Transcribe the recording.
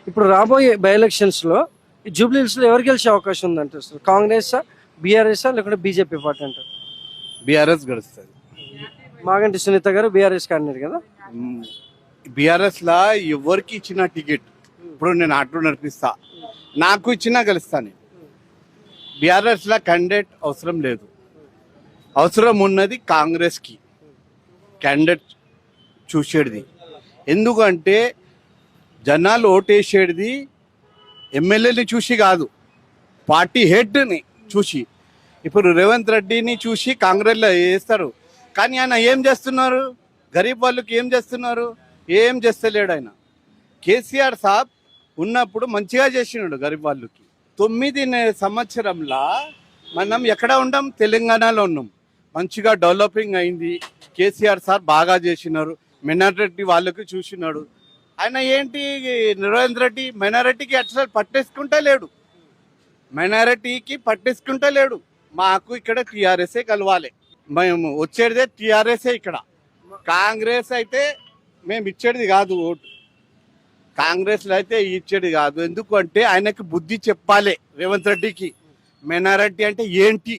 ఇప్పుడు రాబోయే బై ఎలక్షన్స్లో ఈ జూబ్లీహిల్స్లో ఎవరు గెలిచే అవకాశం ఉందంటారు అసలు? కాంగ్రెసా, బీఆర్ఎస్ఆ, లేకుంటే బీజేపీ పార్టీ అంటారు? బీఆర్ఎస్ గడుస్తుంది. మాగంటి సునీత గారు బీఆర్ఎస్ క్యాండిడేట్ కదా. బీఆర్ఎస్ లా ఎవరికి ఇచ్చిన టికెట్ ఇప్పుడు నేను ఆటో నడిపిస్తా, నాకు ఇచ్చినా గెలుస్తాను. బీఆర్ఎస్ లా క్యాండిడేట్ అవసరం లేదు. అవసరం ఉన్నది కాంగ్రెస్కి క్యాండిడేట్ చూసేది. ఎందుకంటే జనాలు ఓటేసేది ఎమ్మెల్యేని చూసి కాదు, పార్టీ హెడ్ని చూసి. ఇప్పుడు రేవంత్ రెడ్డిని చూసి కాంగ్రెస్లో వేస్తారు, కానీ ఆయన ఏం చేస్తున్నారు? గరీబ్ వాళ్ళకి ఏం చేస్తున్నారు? ఏం చేస్తలేడు ఆయన. కేసీఆర్ సాబ్ ఉన్నప్పుడు మంచిగా చేసినాడు గరీబ్ వాళ్ళకి. 9 సంవత్సరంలో మనం ఎక్కడ ఉన్నాం? తెలంగాణలో ఉన్నాం. మంచిగా డెవలపింగ్ అయింది. కేసీఆర్ సార్ బాగా చేసినారు. మైనారిటీ వాళ్ళకి చూసినాడు. ఆయన ఏంటి రేవంత్ రెడ్డి మైనారిటీకి అసలు పట్టేసుకుంటా లేడు. మైనారిటీకి పట్టేసుకుంటా లేడు. మాకు ఇక్కడ టీఆర్ఎస్ఏ కలవాలి, మేము వచ్చేదే టీఆర్ఎస్ఏ. ఇక్కడ కాంగ్రెస్ అయితే మేము ఇచ్చేది కాదు ఓటు. కాంగ్రెస్లో అయితే ఇచ్చేది కాదు. ఎందుకంటే ఆయనకి బుద్ధి చెప్పాలి రేవంత్ రెడ్డికి. మైనారిటీ అంటే ఏంటి